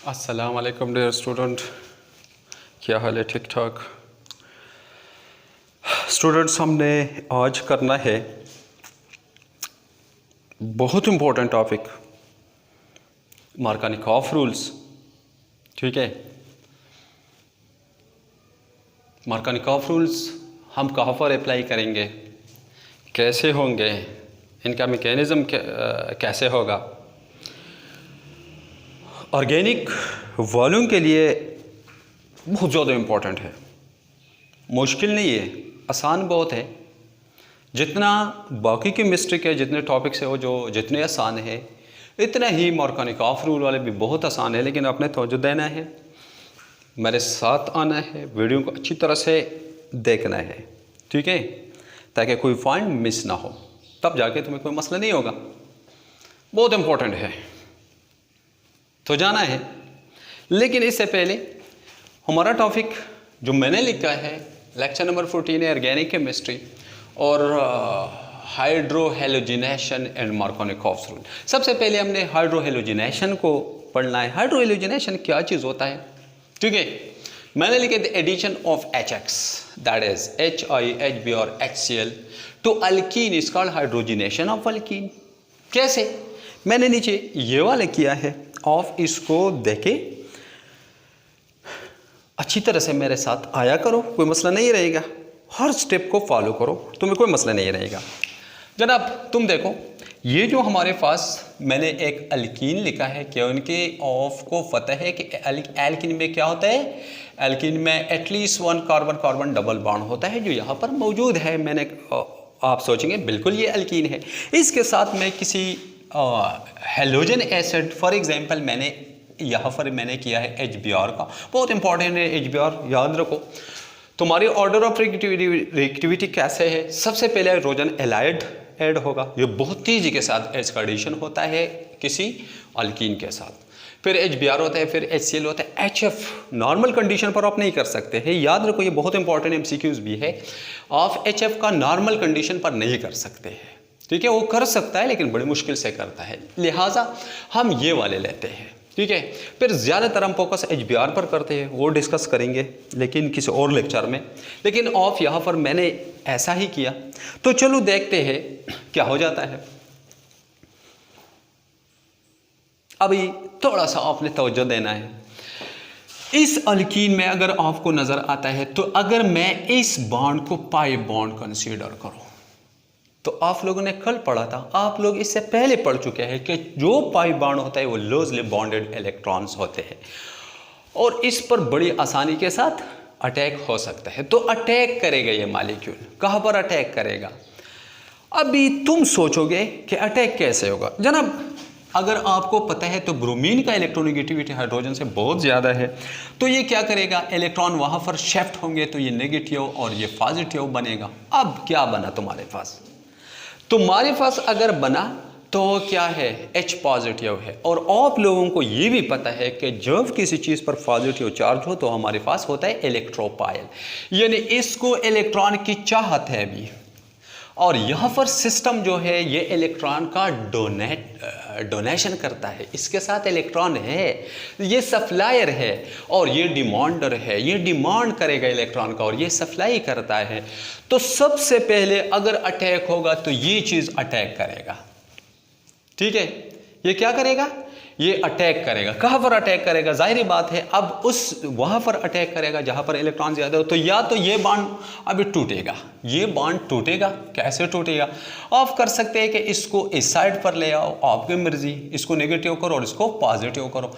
अस्सलाम वालेकुम dear student, क्या हाल है? ठीक ठाक स्टूडेंट्स। हमने आज करना है बहुत इम्पोर्टेंट टॉपिक, मार्कोनिकॉफ रूल्स। ठीक है, मार्कोनिकॉफ रूल्स हम कहाँ पर अप्लाई करेंगे, कैसे होंगे, इनका मैकेनिज़्म कैसे होगा। ऑर्गेनिक वॉल्यूम के लिए बहुत ज़्यादा इम्पोर्टेंट है, मुश्किल नहीं है, आसान बहुत है। जितना बाकी केमिस्ट्री के जितने टॉपिक्स है वो जो जितने आसान है, इतना ही मार्कोनिकॉफ रूल वाले भी बहुत आसान है। लेकिन आपने तवज्जो देना है, मेरे साथ आना है, वीडियो को अच्छी तरह से देखना है, ठीक है, ताकि कोई पॉइंट मिस ना हो, तब जाके तुम्हें कोई मसला नहीं होगा। बहुत इम्पोर्टेंट है तो जाना है। लेकिन इससे पहले हमारा टॉपिक जो मैंने लिखा है लेक्चर नंबर 14 है ऑर्गेनिक केमिस्ट्री और हाइड्रोहेलोजिनेशन एंड मार्कोनिकॉफ रूल। सबसे पहले हमने हाइड्रोहेलोजिनेशन को पढ़ना है। हाइड्रोहेलोजिनेशन क्या चीज़ होता है, ठीक है। मैंने लिखे the addition of HX, that is HIHB और HCl to alkene is called hydrogenation of alkene. कैसे? मैंने नीचे ये वाला किया है, ऑफ इसको देखे अच्छी तरह से मेरे साथ आया करो, कोई मसला नहीं रहेगा। हर स्टेप को फॉलो करो, तुम्हें कोई मसला नहीं रहेगा। जनाब तुम देखो, ये जो हमारे पास मैंने एक अल्कीन लिखा है, क्या उनके ऑफ को पता है कि एल्कीन में क्या होता है? एल्कीन में at least 1 carbon carbon double bond होता है, जो यहाँ पर मौजूद है। मैंने आप सोचेंगे बिल्कुल ये अल्कीन है। इसके साथ मैं किसी हेलोजन एसिड, फॉर एग्जांपल मैंने यहाँ पर मैंने किया है HBr का, बहुत इंपॉर्टेंट है HBr, याद रखो। तुम्हारी ऑर्डर ऑफ रिएक्टिविटी कैसे है? सबसे पहले हाइड्रोजन एलाइड ऐड होगा, ये बहुत तेजी के साथ इसका एडिशन होता है किसी अल्कीन के साथ। फिर HBr होता है, फिर HCl होता है। HF नॉर्मल कंडीशन पर आप नहीं कर सकते हैं, याद रखो, ये बहुत इंपॉर्टेंट MCQs भी है। आप HF का नॉर्मल कंडीशन पर नहीं कर सकते हैं, ठीक है। वो कर सकता है लेकिन बड़ी मुश्किल से करता है, लिहाजा हम ये वाले लेते हैं, ठीक है। फिर ज़्यादातर हम फोकस HBr पर करते हैं, वो डिस्कस करेंगे लेकिन किसी और लेक्चर में। लेकिन ऑफ यहाँ पर मैंने ऐसा ही किया, तो चलो देखते हैं क्या हो जाता है। अभी थोड़ा सा आपने तवज्जो देना है। इस अल्कीन में अगर आपको नज़र आता है, तो अगर मैं इस बॉन्ड को पाई बॉन्ड कंसीडर करूँ, तो आप लोगों ने कल पढ़ा था, आप लोग इससे पहले पढ़ चुके हैं कि जो पाई बॉन्ड होता है वो लूजली बॉन्डेड इलेक्ट्रॉन्स होते हैं और इस पर बड़ी आसानी के साथ अटैक हो सकता है। तो अटैक करेगा ये मॉलिक्यूल, कहाँ पर अटैक करेगा? अभी तुम सोचोगे कि अटैक कैसे होगा। जनाब अगर आपको पता है तो ब्रोमीन का इलेक्ट्रोनेगेटिविटी हाइड्रोजन से बहुत ज़्यादा है, तो ये क्या करेगा, इलेक्ट्रॉन वहाँ पर शिफ्ट होंगे, तो ये नेगेटिव और ये पॉजिटिव बनेगा। अब क्या बना तुम्हारे पास? तुम्हारे पास अगर बना तो क्या है, H पॉजिटिव है। और आप लोगों को ये भी पता है कि जब किसी चीज़ पर पॉजिटिव चार्ज हो तो हमारे पास होता है इलेक्ट्रोपाइल, यानी इसको इलेक्ट्रॉन की चाहत है अभी। और यहाँ पर सिस्टम जो है ये इलेक्ट्रॉन का डोनेशन करता है, इसके साथ इलेक्ट्रॉन है, ये सप्लायर है और ये डिमांडर है, ये डिमांड करेगा इलेक्ट्रॉन का और ये सप्लाई करता है। तो सबसे पहले अगर अटैक होगा तो ये चीज़ अटैक करेगा, ठीक है। ये क्या करेगा? ये अटैक करेगा। कहाँ पर अटैक करेगा? जाहिर बात है, अब उस वहाँ पर अटैक करेगा जहाँ पर इलेक्ट्रॉन ज़्यादा हो। तो या तो ये बॉन्ड अभी टूटेगा, ये बॉन्ड टूटेगा। कैसे टूटेगा? आप कर सकते हैं कि इसको इस साइड पर ले आओ, आपकी मर्जी, इसको नेगेटिव करो और इसको पॉजिटिव करो।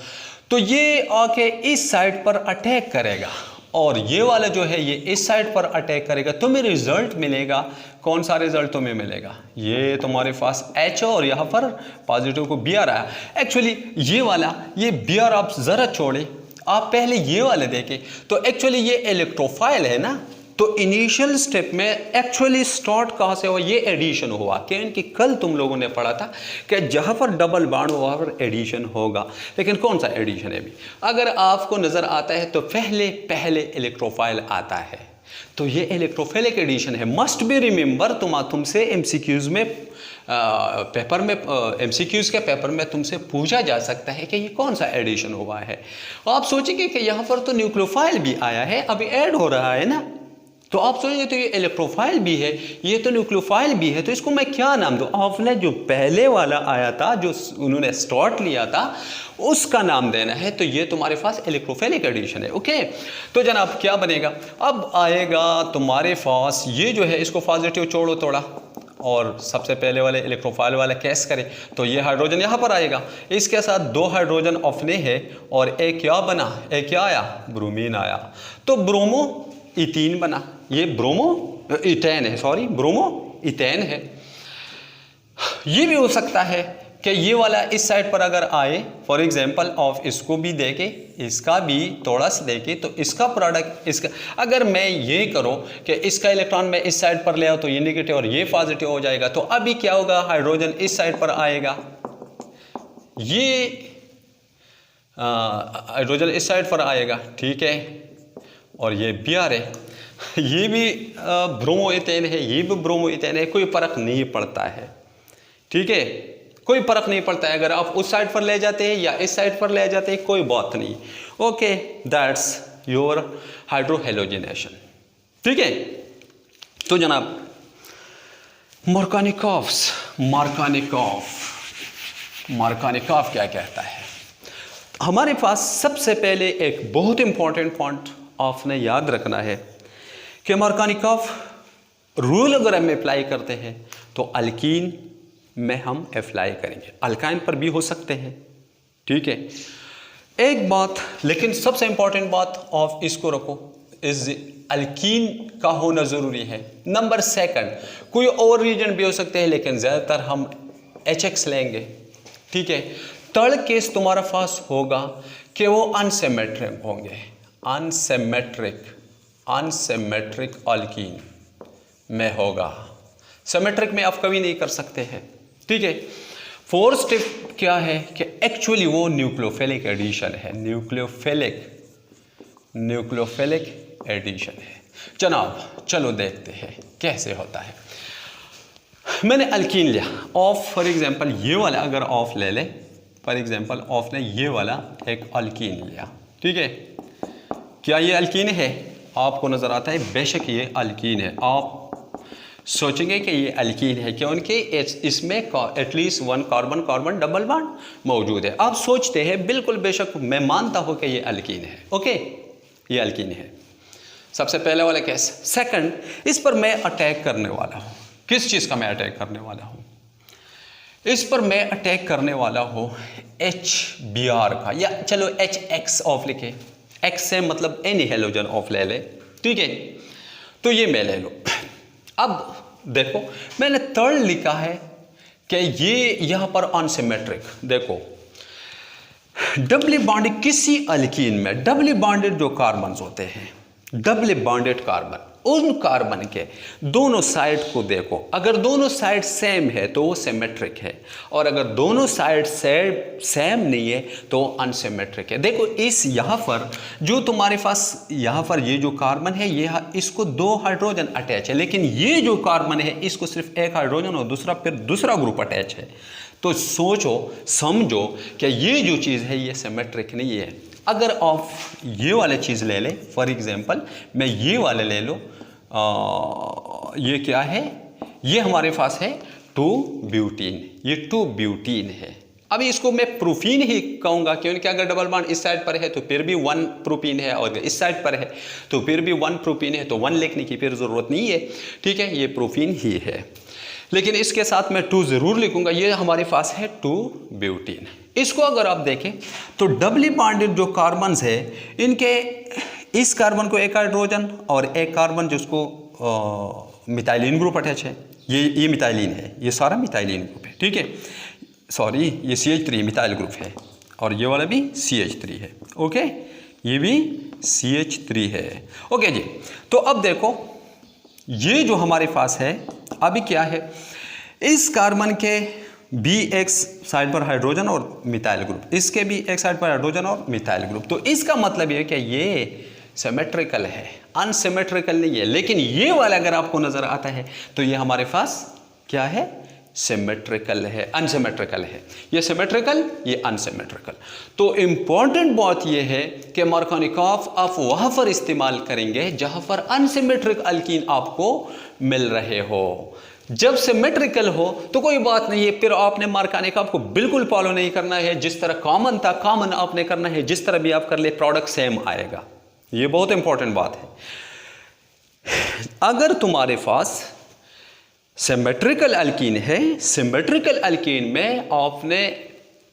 तो ये आके इस साइड पर अटैक करेगा और ये वाला जो है ये इस साइड पर अटैक करेगा। तुम्हें रिजल्ट मिलेगा, कौन सा रिजल्ट तुम्हें मिलेगा? ये तुम्हारे पास H और यहाँ पर पॉजिटिव को Br आया। एक्चुअली ये वाला, ये Br आप ज़रा छोड़े, आप पहले ये वाले देखें, तो एक्चुअली ये इलेक्ट्रोफाइल है ना। तो इनिशियल स्टेप में एक्चुअली स्टार्ट कहाँ से हुआ? ये एडिशन हुआ। क्या इनकी कल तुम लोगों ने पढ़ा था कि जहाँ पर डबल बॉन्ड वहाँ पर एडिशन होगा, लेकिन कौन सा एडिशन है अभी? अगर आपको नज़र आता है तो पहले इलेक्ट्रोफाइल आता है, तो ये इलेक्ट्रोफिलिक एडिशन है। मस्ट बी रिमेंबर, तुमसे MCQs में पेपर में MCQs के पेपर में तुमसे पूछा जा सकता है कि ये कौन सा एडिशन हुआ है। आप सोचेंगे कि यहाँ पर तो न्यूक्लियोफाइल भी आया है, अभी ऐड हो रहा है ना, तो आप सोचेंगे तो ये इलेक्ट्रोफाइल भी है, ये तो न्यूक्लियोफाइल भी है, तो इसको मैं क्या नाम दूँ। आपने जो पहले वाला आया था, जो उन्होंने स्टार्ट लिया था, उसका नाम देना है। तो ये तुम्हारे पास इलेक्ट्रोफिलिक एडिशन है। ओके, तो जनाब क्या बनेगा, अब आएगा तुम्हारे पास ये जो है, इसको पॉजिटिव छोड़ो थोड़ा और सबसे पहले वाले इलेक्ट्रोफाइल वाला केस करें तो ये हाइड्रोजन यहाँ पर आएगा, इसके साथ 2 हाइड्रोजन अपने है और एक क्या बना, एक क्या आया, ब्रोमीन आया, तो ब्रोमो इथीन बना। ये ब्रोमो इथेन है, सॉरी ब्रोमो इथेन है। ये भी हो सकता है कि ये वाला इस साइड पर अगर आए, फॉर एग्जांपल ऑफ इसको भी देके, इसका भी थोड़ा सा देके, तो इसका प्रोडक्ट, इसका अगर मैं ये करूं कि इसका इलेक्ट्रॉन मैं इस साइड पर ले आओ तो ये नेगेटिव और ये पॉजिटिव हो जाएगा, तो अभी क्या होगा, हाइड्रोजन इस साइड पर आएगा, ये हाइड्रोजन इस साइड पर आएगा, ठीक है, और ये बी आर है, ये भी ब्रोमो इथेन है, ये भी ब्रोमो इथेन है, कोई फर्क नहीं पड़ता है, ठीक है, कोई फर्क नहीं पड़ता है। अगर आप उस साइड पर ले जाते हैं या इस साइड पर ले जाते हैं, कोई बात नहीं। ओके, दैट्स योर हाइड्रोहेलोजिनेशन, ठीक है। तो जनाब मार्कानिकॉफ क्या कहता है, हमारे पास सबसे पहले एक बहुत इंपॉर्टेंट पॉइंट आपने याद रखना है कि मार्कानिकॉफ रूल अगर हम अप्लाई करते हैं तो अल्कीन में हम अप्लाई करेंगे, अल्काइन पर भी हो सकते हैं, ठीक है। एक बात, लेकिन सबसे इंपॉर्टेंट बात ऑफ इसको रखो, इस अल्कीन का होना ज़रूरी है। नंबर सेकंड, कोई और रीजन भी हो सकते हैं, लेकिन ज़्यादातर हम HX लेंगे, ठीक है। थर्ड केस तुम्हारा पास होगा कि वो अनसिमेट्रिक होंगे, अनसिमेट्रिक अल्कीन में होगा, सिमेट्रिक में आप कभी नहीं कर सकते हैं, ठीक है। फोर्थ स्टेप क्या है कि एक्चुअली वो न्यूक्लियोफिलिक एडिशन है, न्यूक्लियोफिलिक एडिशन है। जनाब चलो देखते हैं कैसे होता है। मैंने अल्कीन लिया ऑफ, फॉर एग्जांपल ये वाला अगर ऑफ ले ले, फॉर एग्जांपल ऑफ ने ये वाला एक अल्कीन लिया, ठीक है। क्या ये अल्कीन है, आपको नज़र आता है, बेशक ये अल्कीन है। आप सोचेंगे कि ये अल्कीन है क्योंकि इसमें at least 1 carbon carbon double bond मौजूद है। आप सोचते हैं, बिल्कुल बेशक मैं मानता हूं कि ये अल्कीन है, ओके, ये अल्कीन है, सबसे पहले वाला केस। सेकंड, इस पर मैं अटैक करने वाला हूं, किस चीज़ का मैं अटैक करने वाला हूं, इस पर मैं अटैक करने वाला हूं HBr का, या चलो HX ऑफ लिखे, X से मतलब एनी हेलोजन ऑफ ले ले, ठीक है। तो ये मैं ले लो। अब देखो मैंने थर्ड लिखा है कि ये यहां पर अनसिमेट्रिक, देखो डबली बॉन्डेड किसी अल्कीन में डबली बॉन्डेड जो कार्बन होते हैं, डबली बॉन्डेड कार्बन, उन कार्बन के दोनों साइड को देखो, अगर दोनों साइड सेम है तो वो सिमेट्रिक है, और अगर दोनों साइड सेम नहीं है तो वो अनसिमेट्रिक है। देखो इस यहाँ पर जो तुम्हारे पास यहाँ पर ये जो कार्बन है, ये इसको 2 हाइड्रोजन अटैच है, लेकिन ये जो कार्बन है इसको सिर्फ 1 हाइड्रोजन और दूसरा फिर दूसरा ग्रुप अटैच है। तो सोचो समझो कि ये जो चीज़ है ये सिमेट्रिक नहीं है। अगर आप ये वाला चीज़ ले लें, फॉर एग्जांपल मैं ये वाला ले लो, ये क्या है, ये हमारे पास है 2-ब्यूटीन, ये 2-ब्यूटीन है। अभी इसको मैं प्रोपीन ही कहूँगा क्योंकि अगर डबल बॉन्ड इस साइड पर है तो फिर भी 1 प्रोपीन है, और इस साइड पर है तो फिर भी 1 प्रोपीन है, तो 1 लिखने की फिर ज़रूरत नहीं है, ठीक है, ये प्रोपीन ही है। लेकिन इसके साथ मैं 2 ज़रूर लिखूँगा, ये हमारे पास है 2-ब्यूटीन। इसको अगर आप देखें तो डबली बॉन्डेड जो कार्बन है, इनके इस कार्बन को 1 हाइड्रोजन और 1 कार्बन जिसको मिथाइलिन ग्रुप अटैच है, ये मिथाइलिन है, ये सारा मिथाइलिन ग्रुप है, ठीक है, सॉरी ये CH3 मिथाइल ग्रुप है, और ये वाला भी CH3 है, ओके, ये भी CH3 है, ओके जी। तो अब देखो ये जो हमारे पास है अभी क्या है, इस कार्बन के भी एक साइड पर हाइड्रोजन और मिथाइल ग्रुप, इसके भी एक साइड पर हाइड्रोजन और मिथाइल ग्रुप, तो इसका मतलब ये है कि ये सिमेट्रिकल है, अनसिमेट्रिकल नहीं है। लेकिन ये वाला अगर आपको नजर आता है तो ये हमारे पास क्या है, सिमेट्रिकल है, अनसिमेट्रिकल है। ये सिमेट्रिकल, ये अनसिमेट्रिकल। तो इम्पॉर्टेंट बात ये है कि मार्कोनिकॉफ आप वहाँ पर इस्तेमाल करेंगे जहाँ पर अनसिमेट्रिक अल्कीन आपको मिल रहे हो। जब सिमेट्रिकल हो तो कोई बात नहीं है, फिर आपने मार्कोनिकॉफ को बिल्कुल फॉलो नहीं करना है। जिस तरह कॉमन था कॉमन आपने करना है, जिस तरह भी आप कर ले प्रोडक्ट सेम आएगा। ये बहुत इंपॉर्टेंट बात है। अगर तुम्हारे पास सिमेट्रिकल अल्कीन है, सिमेट्रिकल अल्कीन में आपने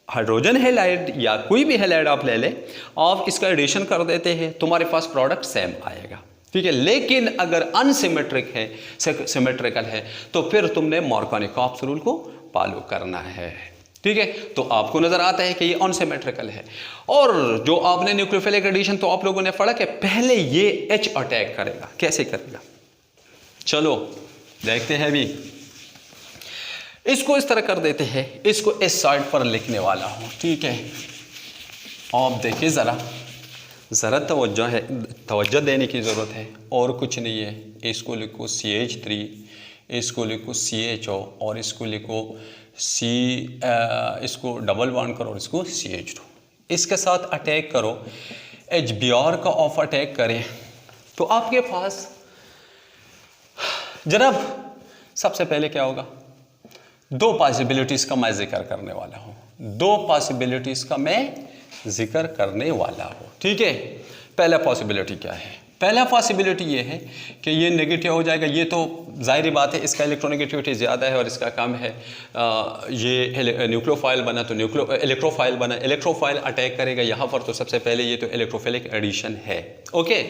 हाइड्रोजन हैलाइड या कोई भी हैलाइड आप ले ले, आप इसका एडिशन कर देते हैं, तुम्हारे पास प्रोडक्ट सेम आएगा, ठीक है। लेकिन अगर अनसिमेट्रिक है, सिमेट्रिकल है, तो फिर तुमने मार्कोनिकॉफ रूल को फॉलो करना है, ठीक है। तो आपको नजर आता है कि ये अनसिमेट्रिकल है। और जो आपने न्यूक्लियोफिलिक एडिशन तो आप लोगों ने पढ़ा कि पहले ये H अटैक करेगा। कैसे करेगा, चलो देखते हैं। भी इसको इस तरह कर देते हैं, इसको इस साइड पर लिखने वाला हूं, ठीक है। आप देखिए ज़रा तवज्जो देने की ज़रूरत है, और कुछ नहीं है। इसको लिखो CH3, इसको लिखो CHO, और इसको लिखो इसको डबल बॉन्ड करो और इसको CH2। इसके साथ अटैक करो, HBr का ऑफ अटैक करें तो आपके पास जनाब सबसे पहले क्या होगा, दो पॉसिबिलिटीज़ का मैं जिक्र करने वाला हूँ, दो पॉसिबिलिटीज़ का मैं जिक्र करने वाला हूँ, ठीक है। पहला पॉसिबिलिटी क्या है, पहला पॉसिबिलिटी ये है कि ये नेगेटिव हो जाएगा। ये तो जाहिर बात है, इसका इलेक्ट्रोनेगेटिविटी ज़्यादा है और इसका कम है। ये न्यूक्लियोफाइल बना तो इलेक्ट्रोफाइल बना, इलेक्ट्रोफाइल अटैक करेगा यहाँ पर, तो सबसे पहले ये तो इलेक्ट्रोफिलिक एडिशन है, ओके।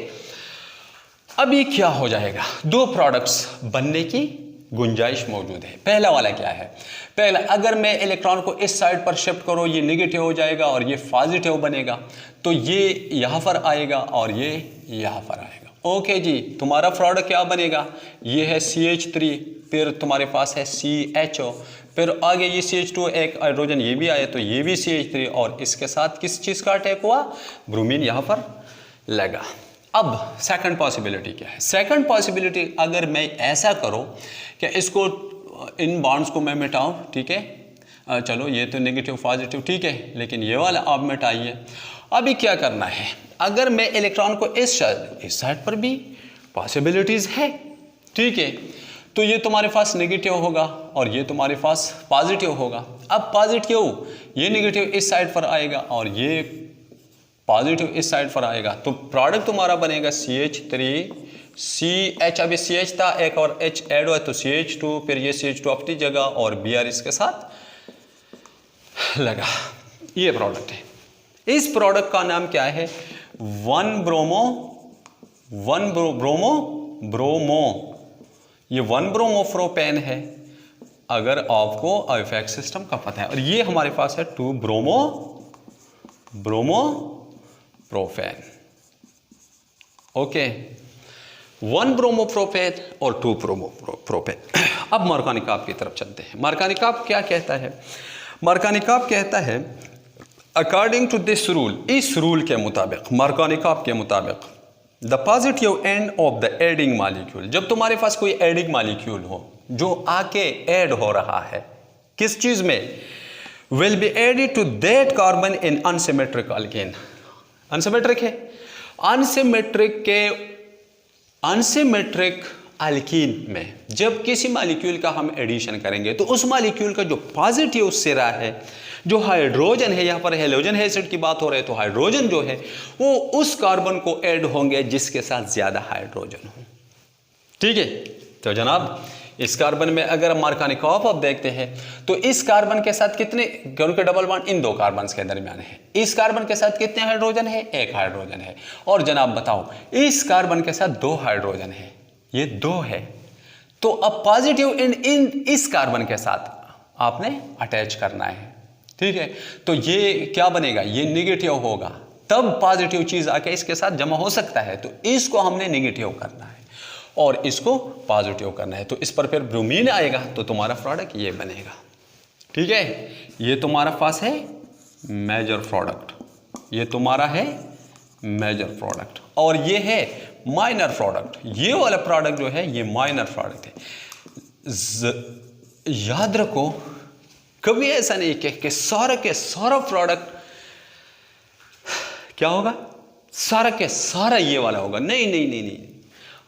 अब ये क्या हो जाएगा, दो प्रोडक्ट्स बनने की गुंजाइश मौजूद है। पहला वाला क्या है, पहला अगर मैं इलेक्ट्रॉन को इस साइड पर शिफ्ट करूँ, ये नेगेटिव हो जाएगा और ये पॉजिटिव बनेगा, तो ये यहाँ पर आएगा और ये यहाँ पर आएगा, ओके जी। तुम्हारा प्रोडक्ट क्या बनेगा, ये है CH3, फिर तुम्हारे पास है CHO, फिर आगे ये CH2, एक हाइड्रोजन ये भी आया तो ये भी CH3, और इसके साथ किस चीज़ का अटैक हुआ, ब्रोमीन यहाँ पर लगा। अब सेकंड पॉसिबिलिटी क्या है, सेकंड पॉसिबिलिटी अगर मैं ऐसा करूं कि इसको इन बॉन्ड्स को मैं मिटाऊं, ठीक है। चलो ये तो नेगेटिव पॉजिटिव ठीक है, लेकिन ये वाला आप मिटाइए। अभी क्या करना है, अगर मैं इलेक्ट्रॉन को इस साइड पर भी पॉसिबिलिटीज़ है, ठीक है, तो ये तुम्हारे पास नेगेटिव होगा और ये तुम्हारे पास पॉजिटिव होगा। अब पॉजिटिव ये नेगेटिव इस साइड पर आएगा और ये पॉजिटिव इस साइड पर आएगा, तो प्रोडक्ट तुम्हारा बनेगा CH3 CH, अभी CH था एक और H ऐड हुआ तो CH2, फिर ये CH2 अपनी जगह और Br इसके साथ लगा। ये प्रोडक्ट है। इस प्रोडक्ट का नाम क्या है, 1 ब्रोमो, ये 1 ब्रोमोप्रोपेन है, अगर आपको आइफैक्स सिस्टम का पता है। और ये हमारे पास है 2 ब्रोमोप्रोपेन, ओके। 1 ब्रोमोप्रोपेन और 2 ब्रोमोप्रोपेन। अब मार्कोनिकॉफ की तरफ चलते हैं। मार्कोनिकॉफ क्या कहता है, मार्कोनिकॉफ कहता है अकॉर्डिंग टू दिस रूल, इस रूल के मुताबिक, मार्कोनिकॉफ के मुताबिक, the positive end of the adding molecule, जब तुम्हारे पास कोई एडिंग मॉलिक्यूल हो जो आके ऐड हो रहा है किस चीज में, will be added to that carbon in unsymmetric alkane. Unsymmetric है, अनसिमेट्रिक अल्कीन में जब किसी मॉलिक्यूल का हम एडिशन करेंगे तो उस मॉलिक्यूल का जो पॉजिटिव सिरा है, जो हाइड्रोजन है, यहाँ पर हैलोजन एसिड की बात हो रही है, तो हाइड्रोजन जो है वो उस कार्बन को ऐड होंगे जिसके साथ ज्यादा हाइड्रोजन हो, ठीक है। तो जनाब इस कार्बन में अगर मार्कोनिकॉफ आप देखते हैं तो इस कार्बन के साथ कितने, क्योंकि डबल बॉन्ड इन दो कार्बन के दरमियान है, इस कार्बन के साथ कितने हाइड्रोजन है, एक हाइड्रोजन है। और जनाब बताओ इस कार्बन के साथ 2 हाइड्रोजन है, ये 2 है, तो अब पॉजिटिव इन इस कार्बन के साथ आपने अटैच करना है, ठीक है। तो ये क्या बनेगा, ये नेगेटिव होगा, तब पॉजिटिव चीज आके इसके साथ जमा हो सकता है, तो इसको हमने नेगेटिव करना है और इसको पॉजिटिव करना है, तो इस पर फिर ब्रोमीन आएगा, तो तुम्हारा प्रोडक्ट ये बनेगा, ठीक है। ये तुम्हारा पास है मेजर प्रोडक्ट, ये तुम्हारा है मेजर प्रोडक्ट, और ये है माइनर प्रोडक्ट। ये वाला प्रोडक्ट जो है ये माइनर प्रोडक्ट है। याद रखो, कभी ऐसा नहीं कि सारा के सारा प्रोडक्ट क्या होगा, सारा के सारा ये वाला होगा। नहीं नहीं नहीं नहीं,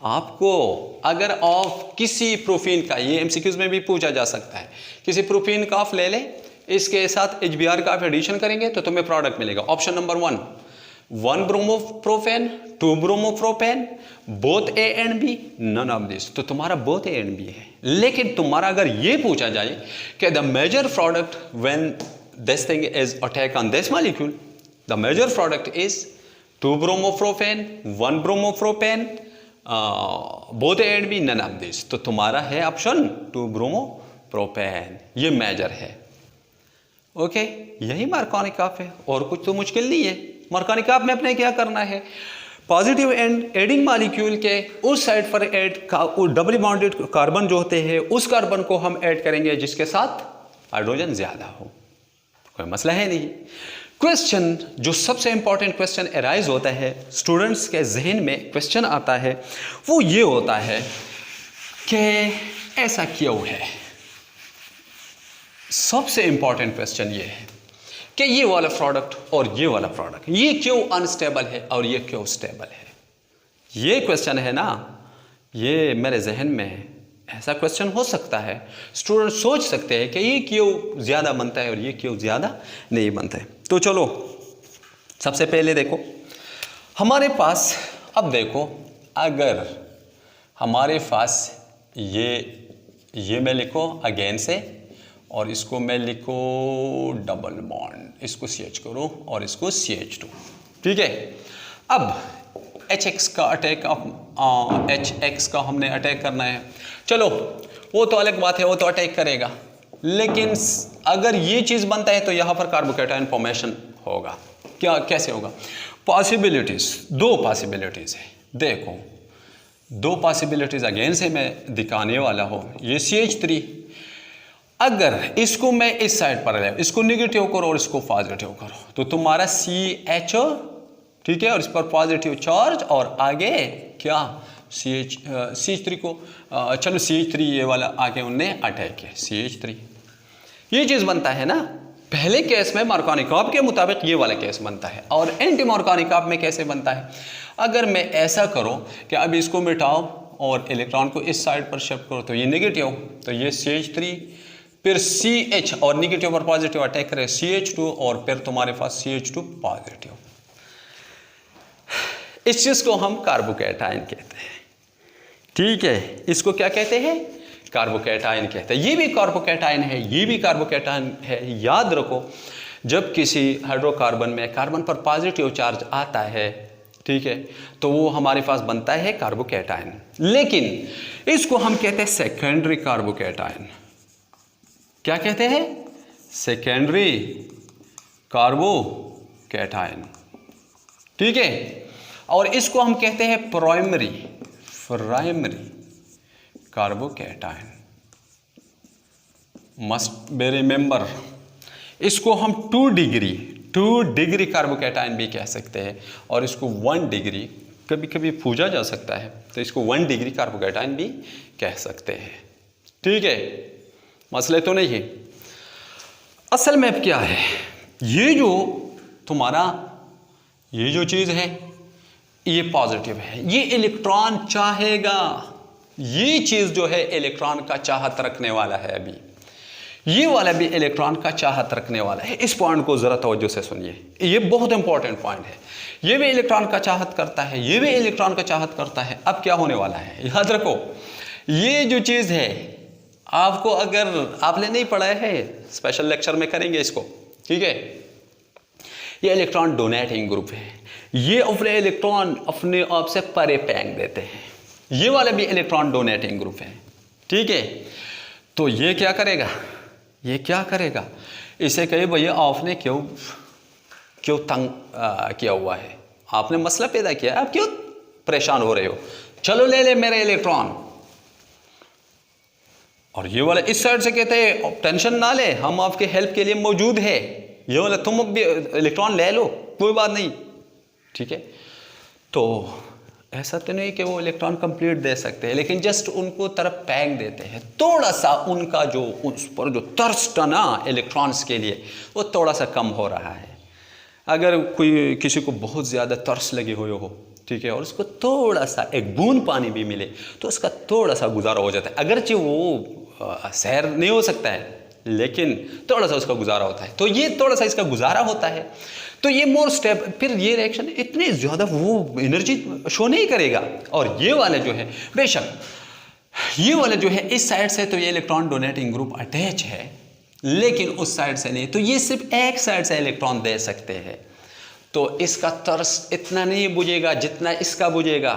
आपको अगर ऑफ किसी प्रोफीन का, ये एमसीक्यूज में भी पूछा जा सकता है, किसी प्रोफीन का ऑफ ले ले, इसके साथ HBr का आप एडिशन करेंगे तो तुम्हें प्रोडक्ट मिलेगा। Option number 1 1 bromopropane, 2 bromopropane, both A and B, none of this. तो तुम्हारा बोथ A एंड B है। लेकिन तुम्हारा अगर ये पूछा जाए कि the major product when this thing is attack on this molecule, the major product is 2 bromopropane, 1 bromopropane, both A and B, none of this. तो तुम्हारा है ऑप्शन 2 ब्रोमोप्रोपेन, ये मेजर है। ओके, यही मार्कोनिक ऑफ है, और कुछ तो मुश्किल नहीं है। मार्कोनिक ऑफ में अपने क्या करना है, पॉजिटिव एंड एडिंग मॉलिक्यूल के उस साइड पर ऐड डबल बॉन्डेड कार्बन जो होते हैं, उस कार्बन को हम ऐड करेंगे जिसके साथ हाइड्रोजन ज्यादा हो। कोई मसला है नहीं। क्वेश्चन जो सबसे इंपॉर्टेंट क्वेश्चन अराइज होता है, स्टूडेंट्स के जहन में क्वेश्चन आता है, वो ये होता है कि ऐसा क्यों है। सबसे इंपॉर्टेंट क्वेश्चन ये है कि ये वाला प्रोडक्ट और ये वाला प्रोडक्ट, ये क्यों अनस्टेबल है और ये क्यों स्टेबल है। ये क्वेश्चन है ना, ये मेरे जहन में ऐसा क्वेश्चन हो सकता है। स्टूडेंट सोच सकते हैं कि ये क्यों ज़्यादा बनता है और ये क्यों ज़्यादा नहीं बनता है। तो चलो सबसे पहले देखो हमारे पास, अब देखो अगर हमारे पास ये मैं लिखो अगेन से, और इसको मैं लिखो डबल बॉन्ड, इसको CH करो और इसको CH2, ठीक है। अब HX का अटैक, HX का हमने अटैक करना है। चलो वो तो अलग बात है, वो तो अटैक करेगा, लेकिन अगर ये चीज़ बनता है तो यहाँ पर कार्बोकैटायन फॉर्मेशन होगा। क्या, कैसे होगा? पॉसिबिलिटीज़, 2 पॉसिबिलिटीज़ है। देखो 2 पॉसिबिलिटीज़ अगेन से मैं दिखाने वाला हूँ। ये CH3, अगर इसको मैं इस साइड पर ले, इसको निगेटिव करो और इसको पॉजिटिव करो, तो तुम्हारा CH, ठीक है, और इस पर पॉजिटिव चार्ज, और आगे क्या CH3 को चलो CH3 ये वाला आगे उनने अटैक किया, CH3 ये चीज़ बनता है ना। पहले केस में मार्कोनिकॉफ के मुताबिक ये वाला केस बनता है, और एंटी मार्कोनिकॉफ में कैसे बनता है? अगर मैं ऐसा करूं कि अब इसको मिटाओ और इलेक्ट्रॉन को इस साइड पर शिफ्ट करो, तो ये नेगेटिव, तो ये CH3, फिर CH और निगेटिव और पॉजिटिव अटैक करे CH2, और फिर तुम्हारे पास CH2 पॉजिटिव। इस चीज को हम कार्बोकैटायन कहते हैं, ठीक है। इसको क्या कहते हैं? कार्बोकैटायन कहते हैं। ये भी कार्बोकैटायन है, ये भी कार्बोकैटायन है। याद रखो, जब किसी हाइड्रोकार्बन में कार्बन पर पॉजिटिव चार्ज आता है, ठीक है, तो वो हमारे पास बनता है कार्बोकैटायन। लेकिन इसको हम कहते हैं सेकेंडरी कार्बोकैटायन। क्या कहते हैं? सेकेंडरी कार्बोकैटायन, ठीक है। और इसको हम कहते हैं primary carbocation. Must be remember, इसको हम 2 डिग्री कार्बोकैटायन भी कह सकते हैं, और इसको 1 डिग्री कभी कभी पूछा जा सकता है, तो इसको 1 डिग्री कार्बोकैटायन भी कह सकते हैं, ठीक है। मसले तो नहीं है। असल में अब क्या है, ये जो तुम्हारा ये जो चीज़ है ये पॉजिटिव है, ये इलेक्ट्रॉन चाहेगा, ये चीज़ जो है इलेक्ट्रॉन का चाहत रखने वाला है। अभी ये वाला भी इलेक्ट्रॉन का चाहत रखने वाला है। इस पॉइंट को ज़रा तवज्जो से सुनिए, ये बहुत इंपॉर्टेंट पॉइंट है। ये भी इलेक्ट्रॉन का चाहत करता है, ये भी इलेक्ट्रॉन का चाहत करता है। अब क्या होने वाला है, याद रखो, ये जो चीज़ है आपको, अगर आपने नहीं पढ़ा है, स्पेशल लेक्चर में करेंगे इसको, ठीक है। ये इलेक्ट्रॉन डोनेटिंग ग्रुप है, ये अपने इलेक्ट्रॉन अपने आप से परे फेंक देते हैं। ये वाला भी इलेक्ट्रॉन डोनेटिंग ग्रुप है, ठीक है। तो ये क्या करेगा, ये क्या करेगा, इसे कहे भैया आपने क्यों तंग किया हुआ है, आपने मसला पैदा किया, आप क्यों परेशान हो रहे हो, चलो ले ले मेरे इलेक्ट्रॉन। और ये वाला इस साइड से कहते हैं टेंशन ना ले, हम आपके हेल्प के लिए मौजूद है। ये वाला तुम भी इलेक्ट्रॉन ले लो, कोई बात नहीं, ठीक है। तो ऐसा तो नहीं कि वो इलेक्ट्रॉन कंप्लीट दे सकते हैं, लेकिन जस्ट उनको तरफ पैक देते हैं, थोड़ा सा उनका जो उस पर जो थर्स्ट है ना इलेक्ट्रॉन्स के लिए, वो थोड़ा सा कम हो रहा है। अगर कोई किसी को बहुत ज़्यादा तरस लगी हुई हो, ठीक है, और उसको थोड़ा सा एक बूंद पानी भी मिले तो उसका थोड़ा सा गुजारा हो जाता है। अगरचे वो सैर नहीं हो सकता है, लेकिन थोड़ा सा उसका गुजारा होता है। तो ये थोड़ा सा इसका गुजारा होता है, तो ये मोर स्टेप, फिर ये रिएक्शन इतनी ज़्यादा वो एनर्जी शो नहीं करेगा। और ये वाले जो है, बेशक ये वाले जो है इस साइड से तो ये इलेक्ट्रॉन डोनेटिंग ग्रुप अटैच है, लेकिन उस साइड से नहीं, तो ये सिर्फ एक साइड से इलेक्ट्रॉन दे सकते हैं। तो इसका तरस इतना नहीं बुझेगा जितना इसका बुझेगा।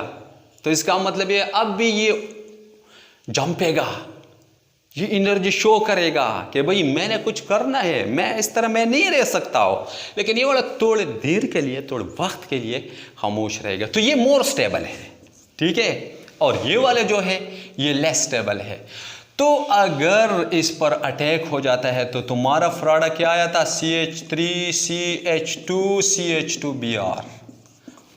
तो इसका मतलब ये अब भी ये जंपेगा, ये एनर्जी शो करेगा कि भाई मैंने कुछ करना है, मैं इस तरह मैं नहीं रह सकता हो। लेकिन ये वाला थोड़े देर के लिए, थोड़े वक्त के लिए खामोश रहेगा। तो ये मोर स्टेबल है, ठीक है, और ये वाले जो है ये लेस स्टेबल है। तो अगर इस पर अटैक हो जाता है तो तुम्हारा प्रोडक्ट क्या आया था, CH3CH2CH2Br,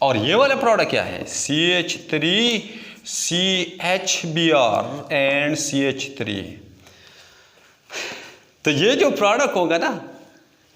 और ये वाला प्रोडक्ट क्या है, CH3CHBr एंड CH3। तो ये जो प्रोडक्ट होगा ना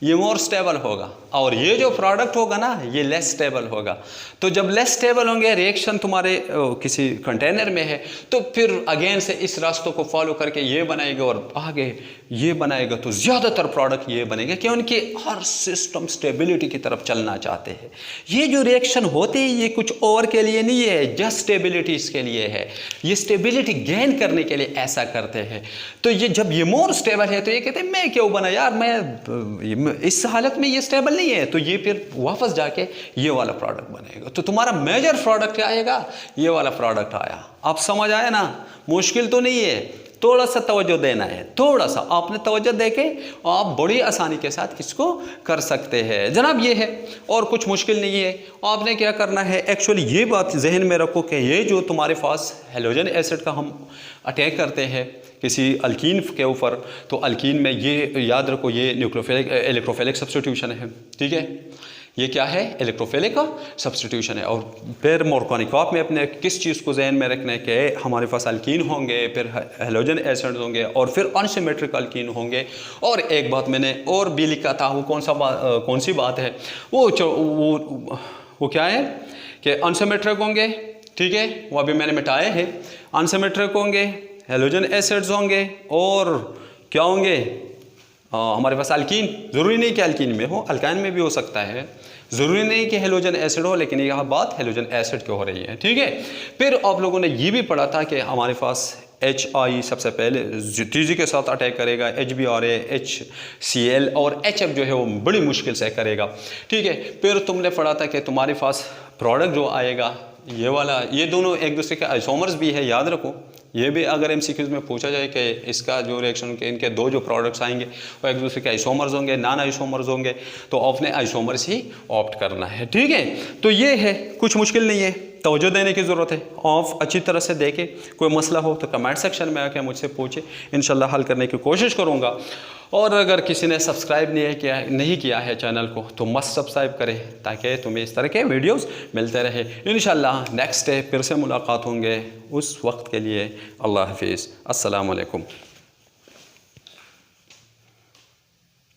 ये मोर स्टेबल होगा, और ये जो प्रोडक्ट होगा ना ये लेस स्टेबल होगा। तो जब लेस स्टेबल होंगे, रिएक्शन तुम्हारे किसी कंटेनर में है, तो फिर अगेन से इस रास्तों को फॉलो करके ये बनाएगा और आगे ये बनाएगा, तो ज़्यादातर प्रोडक्ट ये बनेगा कि उनके हर सिस्टम स्टेबिलिटी की तरफ चलना चाहते हैं। ये जो रिएक्शन होते हैं ये कुछ और के लिए नहीं है, जस्ट स्टेबिलिटी इसके लिए है, ये स्टेबिलिटी गेन करने के लिए ऐसा करते हैं। तो ये जब ये मोर स्टेबल है तो ये कहते हैं मैं क्यों बना यार, मैं इस हालत में ये स्टेबल नहीं है, तो ये फिर वापस जाके ये वाला प्रोडक्ट बनेगा। तो तुम्हारा मेजर प्रोडक्ट क्या आएगा, ये वाला प्रोडक्ट आया। आप समझ आया ना, मुश्किल तो नहीं है, थोड़ा सा तवज्जो देना है, थोड़ा सा आपने तवज्जो देके आप बड़ी आसानी के साथ इसको कर सकते हैं। जनाब ये है, और कुछ मुश्किल नहीं है। आपने क्या करना है, एक्चुअली ये बात जहन में रखो कि ये जो तुम्हारे पास हेलोजन एसिड का हम अटैक करते हैं किसी अल्कीन के ऊपर, तो अल्कीन में ये याद रखो ये इलेक्ट्रोफिलिक सब्स्टिट्यूशन है, ठीक है, ये क्या है, इलेक्ट्रोफिलिक का सब्स्टिट्यूशन है। और फिर मोरकोनिकॉप में अपने किस चीज़ को जहन में रखना है कि हमारे पास अल्कीन होंगे, फिर हेलोजन एसिड होंगे, और फिर अनसिमेट्रिक अल्कीन होंगे। और एक बात मैंने और भी लिखा था, वो कौन सी बात है, वो क्या है कि अनसिमेट्रिक होंगे, ठीक है, वो अभी मैंने मिटाए हैं। अनसिमेट्रिक होंगे, हेलोजन एसिड्स होंगे, और क्या होंगे हमारे पास अल्कीन। ज़रूरी नहीं कि अल्कीन में हो, अल्काइन में भी हो सकता है, ज़रूरी नहीं कि हेलोजन एसिड हो, लेकिन यहाँ बात हेलोजन एसिड की हो रही है, ठीक है। फिर आप लोगों ने ये भी पढ़ा था कि हमारे पास HI सबसे पहले TG के साथ अटैक करेगा, HBr, HCl और HF जो है वो बड़ी मुश्किल से करेगा, ठीक है। फिर तुमने पढ़ा था कि तुम्हारे पास प्रोडक्ट जो आएगा ये वाला, ये दोनों एक दूसरे के आइसोमर्स भी है, याद रखो। ये भी अगर MCQs में पूछा जाए कि इसका जो रिएक्शन के इनके दो जो प्रोडक्ट्स आएंगे वो एक दूसरे के आइसोमर्स होंगे, नॉन आइसोमर्स होंगे, तो आपने आइसोमर्स ही ऑप्ट करना है, ठीक है। तो ये है, कुछ मुश्किल नहीं है, तवज्जो देने की ज़रूरत है। आप अच्छी तरह से देखें, कोई मसला हो तो कमेंट सेक्शन में आके मुझसे पूछे, इंशाल्लाह हल करने की कोशिश करूँगा। और अगर किसी ने सब्सक्राइब नहीं किया है चैनल को तो मस्ट सब्सक्राइब करें, ताकि तुम्हें इस तरह के वीडियोस मिलते रहे। इंशाल्लाह नेक्स्ट डे फिर से मुलाकात होंगे, उस वक्त के लिए अल्लाह हाफिज़, अस्सलाम वालेकुम।